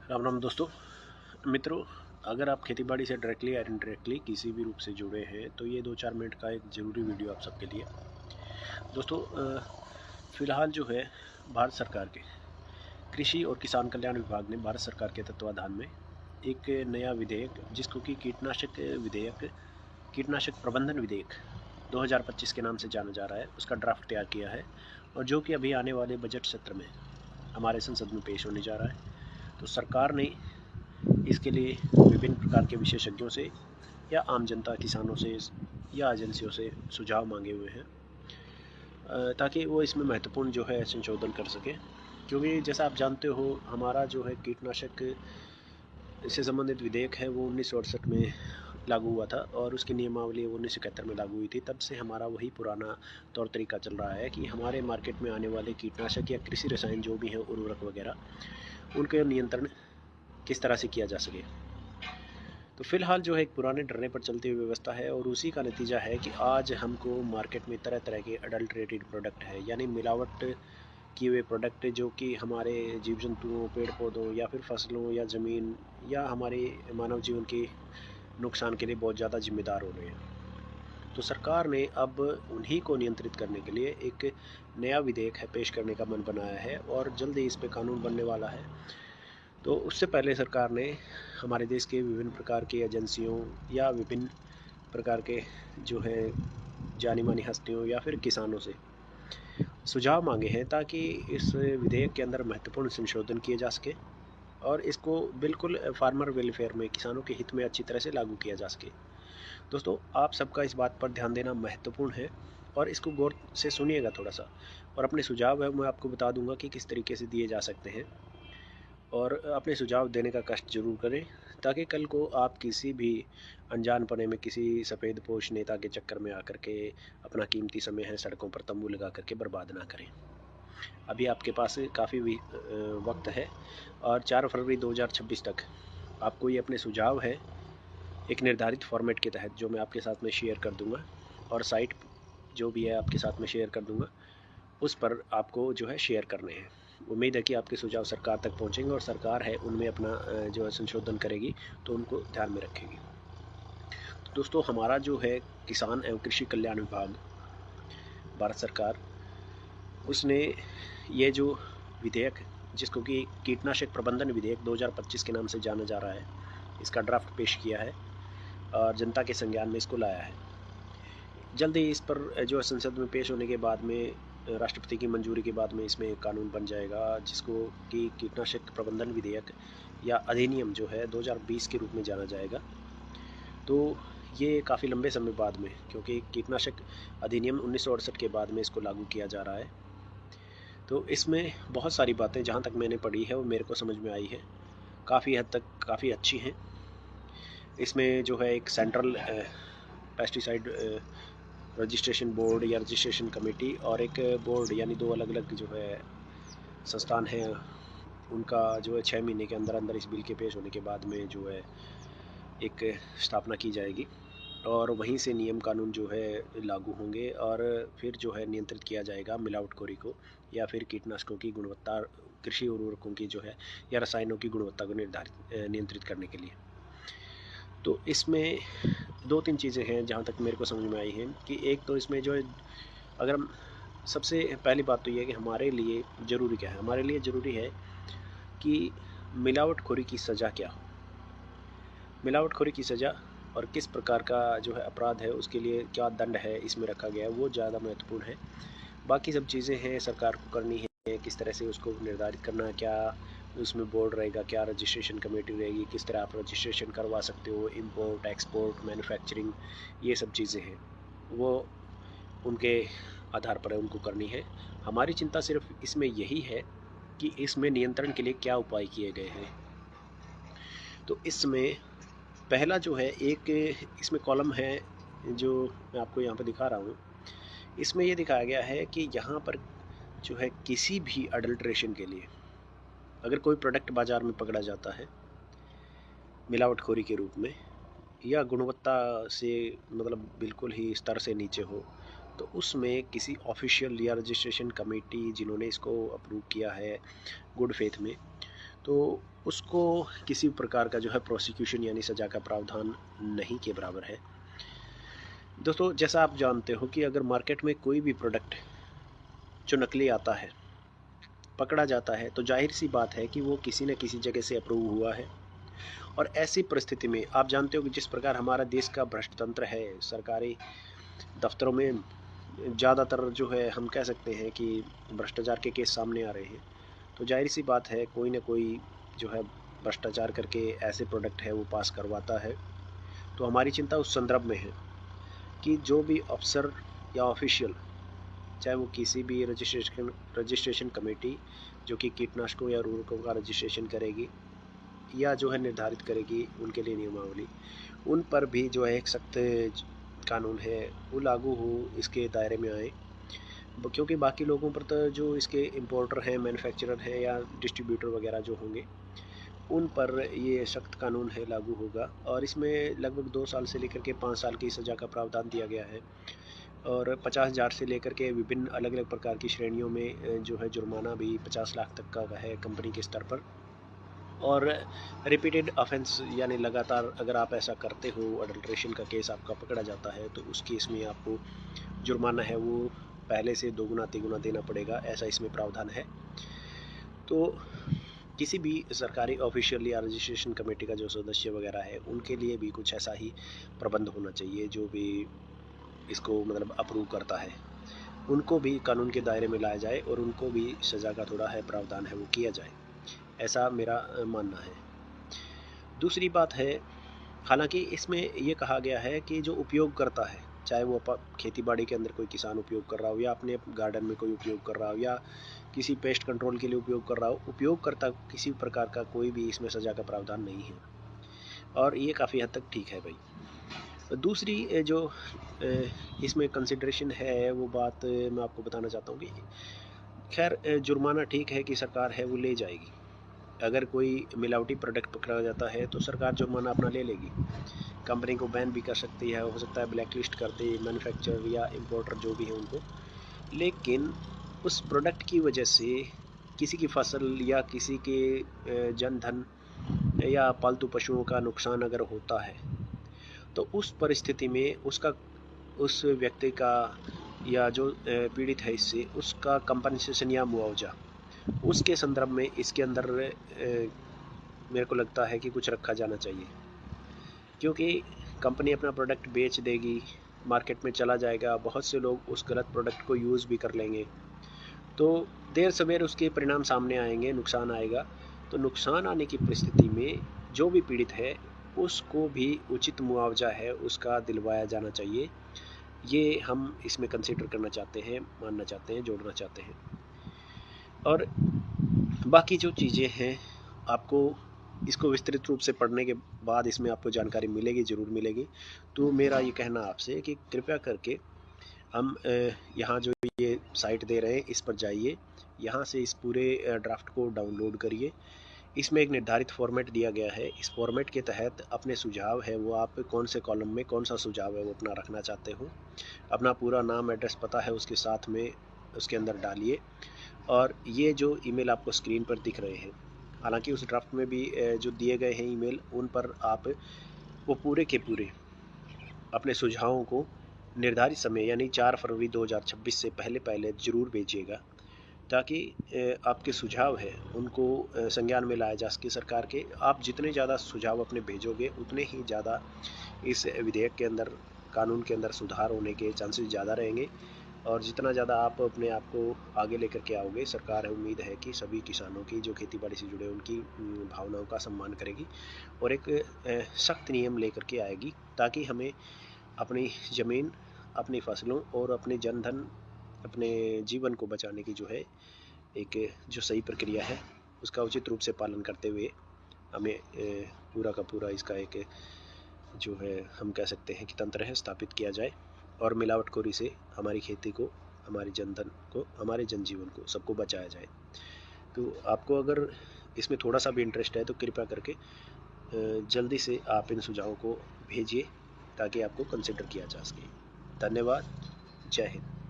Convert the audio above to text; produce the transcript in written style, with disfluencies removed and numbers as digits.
राम राम दोस्तों मित्रों। अगर आप खेतीबाड़ी से डायरेक्टली या इनडायरेक्टली किसी भी रूप से जुड़े हैं तो ये 2-4 मिनट का एक ज़रूरी वीडियो आप सबके लिए। दोस्तों फ़िलहाल जो है भारत सरकार के कृषि और किसान कल्याण विभाग ने भारत सरकार के तत्वाधान में एक नया विधेयक जिसको कि कीटनाशक प्रबंधन विधेयक 2025 के नाम से जाना जा रहा है, उसका ड्राफ्ट तैयार किया है और जो कि अभी आने वाले बजट सत्र में हमारे संसद में पेश होने जा रहा है। तो सरकार ने इसके लिए विभिन्न प्रकार के विशेषज्ञों से या आम जनता, किसानों से या एजेंसियों से सुझाव मांगे हुए हैं ताकि वो इसमें महत्वपूर्ण जो है संशोधन कर सके। क्योंकि जैसा आप जानते हो हमारा जो है कीटनाशक से संबंधित विधेयक है वो 1968 में लागू हुआ था और उसकी नियमावली 1971 में लागू हुई थी। तब से हमारा वही पुराना तौर तरीका चल रहा है कि हमारे मार्केट में आने वाले कीटनाशक या कृषि रसायन जो भी हैं, उर्वरक वगैरह, उनके नियंत्रण किस तरह से किया जा सके। तो फ़िलहाल जो है एक पुराने डरने पर चलती हुई व्यवस्था है और उसी का नतीजा है कि आज हमको मार्केट में तरह तरह के अडल्ट्रेटेड प्रोडक्ट है, यानी मिलावट किए हुए प्रोडक्ट जो कि हमारे जीव जंतुओं, पेड़ पौधों या फिर फसलों या ज़मीन या हमारे मानव जीवन के नुकसान के लिए बहुत ज़्यादा जिम्मेदार हो रहे हैं। तो सरकार ने अब उन्हीं को नियंत्रित करने के लिए एक नया विधेयक है पेश करने का मन बनाया है और जल्द ही इस पर कानून बनने वाला है। तो उससे पहले सरकार ने हमारे देश के विभिन्न प्रकार की एजेंसियों या विभिन्न प्रकार के जो है जानी मानी हस्तियों या फिर किसानों से सुझाव मांगे हैं ताकि इस विधेयक के अंदर महत्वपूर्ण संशोधन किए जा सके और इसको बिल्कुल फार्मर वेलफेयर में, किसानों के हित में अच्छी तरह से लागू किया जा सके। दोस्तों आप सबका इस बात पर ध्यान देना महत्वपूर्ण है और इसको गौर से सुनिएगा थोड़ा सा, और अपने सुझाव है मैं आपको बता दूंगा कि किस तरीके से दिए जा सकते हैं और अपने सुझाव देने का कष्ट जरूर करें ताकि कल को आप किसी भी अनजान पने में किसी सफ़ेद पोश नेता के चक्कर में आकर के अपना कीमती समय है सड़कों पर तंबू लगा करके बर्बाद ना करें। अभी आपके पास काफ़ी वक्त है और 4 फरवरी 2026 तक आपको ये अपने सुझाव है एक निर्धारित फॉर्मेट के तहत जो मैं आपके साथ में शेयर कर दूंगा और साइट जो भी है आपके साथ में शेयर कर दूंगा, उस पर आपको जो है शेयर करने हैं। उम्मीद है कि आपके सुझाव सरकार तक पहुंचेंगे और सरकार है उनमें अपना जो है संशोधन करेगी तो उनको ध्यान में रखेगी। तो दोस्तों हमारा जो है किसान एवं कृषि कल्याण विभाग भारत सरकार, उसने ये जो विधेयक जिसको कि कीटनाशक प्रबंधन विधेयक 2025 के नाम से जाना जा रहा है, इसका ड्राफ्ट पेश किया है और जनता के संज्ञान में इसको लाया है। जल्द ही इस पर जो है संसद में पेश होने के बाद में राष्ट्रपति की मंजूरी के बाद में इसमें कानून बन जाएगा जिसको कि कीटनाशक प्रबंधन विधेयक या अधिनियम जो है 2020 के रूप में जाना जाएगा। तो ये काफ़ी लंबे समय बाद में, क्योंकि कीटनाशक अधिनियम 1968 के बाद में इसको लागू किया जा रहा है, तो इसमें बहुत सारी बातें जहाँ तक मैंने पढ़ी है वो मेरे को समझ में आई है, काफ़ी हद तक काफ़ी अच्छी हैं। इसमें जो है एक सेंट्रल पेस्टिसाइड रजिस्ट्रेशन बोर्ड या रजिस्ट्रेशन कमेटी और एक बोर्ड, यानी दो अलग अलग जो है संस्थान हैं, उनका जो है 6 महीने के अंदर अंदर इस बिल के पेश होने के बाद में जो है एक स्थापना की जाएगी और वहीं से नियम कानून जो है लागू होंगे और फिर जो है नियंत्रित किया जाएगा मिलावटखोरी को या फिर कीटनाशकों की गुणवत्ता, कृषि उर्वरकों की जो है या रसायनों की गुणवत्ता को नियंत्रित करने के लिए। तो इसमें 2-3 चीज़ें हैं जहाँ तक मेरे को समझ में आई हैं कि एक तो इसमें जो है, अगर हम सबसे पहली बात तो ये है कि हमारे लिए ज़रूरी क्या है, हमारे लिए ज़रूरी है कि मिलावटखोरी की सज़ा क्या हो, मिलावटखोरी की सज़ा और किस प्रकार का जो है अपराध है उसके लिए क्या दंड है इसमें रखा गया है, वो ज़्यादा महत्वपूर्ण है। बाकी सब चीज़ें हैं सरकार को करनी है, किस तरह से उसको निर्धारित करना, क्या उसमें बोर्ड रहेगा, क्या रजिस्ट्रेशन कमेटी रहेगी, किस तरह आप रजिस्ट्रेशन करवा सकते हो, इंपोर्ट एक्सपोर्ट मैन्युफैक्चरिंग, ये सब चीज़ें हैं वो उनके आधार पर उनको करनी है। हमारी चिंता सिर्फ इसमें यही है कि इसमें नियंत्रण के लिए क्या उपाय किए गए हैं। तो इसमें पहला जो है एक इसमें कॉलम है जो मैं आपको यहाँ पर दिखा रहा हूँ, इसमें ये दिखाया गया है कि यहाँ पर जो है किसी भी अडल्ट्रेशन के लिए अगर कोई प्रोडक्ट बाज़ार में पकड़ा जाता है मिलावटखोरी के रूप में या गुणवत्ता से मतलब बिल्कुल ही स्तर से नीचे हो, तो उसमें किसी ऑफिशियल या रजिस्ट्रेशन कमेटी जिन्होंने इसको अप्रूव किया है गुड फेथ में, तो उसको किसी प्रकार का जो है प्रोसिक्यूशन यानी सज़ा का प्रावधान नहीं के बराबर है। दोस्तों, जैसा आप जानते हो कि अगर मार्केट में कोई भी प्रोडक्ट जो नकली आता है पकड़ा जाता है तो जाहिर सी बात है कि वो किसी न किसी जगह से अप्रूव हुआ है। और ऐसी परिस्थिति में आप जानते हो कि जिस प्रकार हमारा देश का भ्रष्ट तंत्र है, सरकारी दफ्तरों में ज़्यादातर जो है हम कह सकते हैं कि भ्रष्टाचार के केस सामने आ रहे हैं। तो जाहिर सी बात है कोई ना कोई जो है भ्रष्टाचार करके ऐसे प्रोडक्ट है वो पास करवाता है। तो हमारी चिंता उस संदर्भ में है कि जो भी अफसर या ऑफिशियल, चाहे वो किसी भी रजिस्ट्रेशन कमेटी जो कि कीटनाशकों या उर्वरकों का रजिस्ट्रेशन करेगी या जो है निर्धारित करेगी उनके लिए नियमावली, उन पर भी जो है एक सख्त कानून है वो लागू हो, इसके दायरे में आए। क्योंकि बाकी लोगों पर तो जो इसके इंपोर्टर हैं, मैन्युफैक्चरर हैं या डिस्ट्रीब्यूटर वगैरह जो होंगे उन पर ये सख्त कानून है लागू होगा। और इसमें लगभग 2 साल से लेकर के 5 साल की सज़ा का प्रावधान दिया गया है और 50,000 से लेकर के विभिन्न अलग अलग प्रकार की श्रेणियों में जो है जुर्माना भी 50 लाख तक का है कंपनी के स्तर पर। और रिपीटेड ऑफेंस यानी लगातार अगर आप ऐसा करते हो, अडल्ट्रेशन का केस आपका पकड़ा जाता है तो उस केस में आपको जुर्माना है वो पहले से 2 गुना 3 गुना देना पड़ेगा, ऐसा इसमें प्रावधान है। तो किसी भी सरकारी ऑफिशियल या रजिस्ट्रेशन कमेटी का जो सदस्य वगैरह है उनके लिए भी कुछ ऐसा ही प्रबंध होना चाहिए। जो भी इसको मतलब अप्रूव करता है उनको भी कानून के दायरे में लाया जाए और उनको भी सज़ा का थोड़ा है प्रावधान है वो किया जाए, ऐसा मेरा मानना है। दूसरी बात है, हालांकि इसमें ये कहा गया है कि जो उपयोग करता है, चाहे वो खेती बाड़ी के अंदर कोई किसान उपयोग कर रहा हो या अपने गार्डन में कोई उपयोग कर रहा हो या किसी पेस्ट कंट्रोल के लिए उपयोग कर रहा हो, उपयोगकर्ता किसी प्रकार का कोई भी इसमें सज़ा का प्रावधान नहीं है और ये काफ़ी हद तक ठीक है भाई। दूसरी जो इसमें कंसिडरेशन है वो बात मैं आपको बताना चाहता हूँ कि खैर जुर्माना ठीक है कि सरकार है वो ले जाएगी। अगर कोई मिलावटी प्रोडक्ट पकड़ा जाता है तो सरकार जुर्माना अपना ले लेगी, कंपनी को बैन भी कर सकती है, हो सकता है ब्लैक लिस्ट कर दे मैन्युफैक्चरर या इंपोर्टर जो भी है उनको। लेकिन उस प्रोडक्ट की वजह से किसी की फसल या किसी के जन धन या पालतू पशुओं का नुकसान अगर होता है तो उस परिस्थिति में उस व्यक्ति का या जो पीड़ित है इससे उसका कंपनसेशन या मुआवजा, उसके संदर्भ में इसके अंदर मेरे को लगता है कि कुछ रखा जाना चाहिए। क्योंकि कंपनी अपना प्रोडक्ट बेच देगी, मार्केट में चला जाएगा, बहुत से लोग उस गलत प्रोडक्ट को यूज़ भी कर लेंगे, तो देर सवेर उसके परिणाम सामने आएंगे, नुकसान आएगा। तो नुकसान आने की परिस्थिति में जो भी पीड़ित है उसको भी उचित मुआवजा है उसका दिलवाया जाना चाहिए। ये हम इसमें कंसीडर करना चाहते हैं, मानना चाहते हैं, जोड़ना चाहते हैं। और बाकी जो चीज़ें हैं आपको इसको विस्तृत रूप से पढ़ने के बाद इसमें आपको जानकारी मिलेगी, ज़रूर मिलेगी। तो मेरा ये कहना आपसे कि कृपया करके हम यहाँ जो ये साइट दे रहे हैं इस पर जाइए, यहाँ से इस पूरे ड्राफ्ट को डाउनलोड करिए। इसमें एक निर्धारित फॉर्मेट दिया गया है, इस फॉर्मेट के तहत अपने सुझाव है वो आप कौन से कॉलम में कौन सा सुझाव है वो अपना रखना चाहते हो, अपना पूरा नाम, एड्रेस, पता है उसके साथ में उसके अंदर डालिए। और ये जो ईमेल आपको स्क्रीन पर दिख रहे हैं, हालांकि उस ड्राफ्ट में भी जो दिए गए हैं ईमेल, उन पर आप वो पूरे के पूरे अपने सुझावों को निर्धारित समय यानी 4 फरवरी 2026 से पहले ज़रूर भेजिएगा, ताकि आपके सुझाव है उनको संज्ञान में लाया जा सके सरकार के। आप जितने ज़्यादा सुझाव अपने भेजोगे उतने ही ज़्यादा इस विधेयक के अंदर, कानून के अंदर सुधार होने के चांसेस ज़्यादा रहेंगे। और जितना ज़्यादा आप अपने आप को आगे लेकर के आओगे, सरकार है उम्मीद है कि सभी किसानों की जो खेती बाड़ी से जुड़े उनकी भावनाओं का सम्मान करेगी और एक सख्त नियम लेकर के आएगी, ताकि हमें अपनी ज़मीन, अपनी फसलों और अपने जनधन, अपने जीवन को बचाने की जो है एक जो सही प्रक्रिया है उसका उचित रूप से पालन करते हुए हमें पूरा का पूरा इसका एक जो है हम कह सकते हैं कि तंत्र है स्थापित किया जाए और मिलावटखोरी से हमारी खेती को, हमारे जनधन को, हमारे जनजीवन को, सबको बचाया जाए। तो आपको अगर इसमें थोड़ा सा भी इंटरेस्ट है तो कृपया करके जल्दी से आप इन सुझावों को भेजिए ताकि आपको कंसिडर किया जा सके। धन्यवाद। जय हिंद।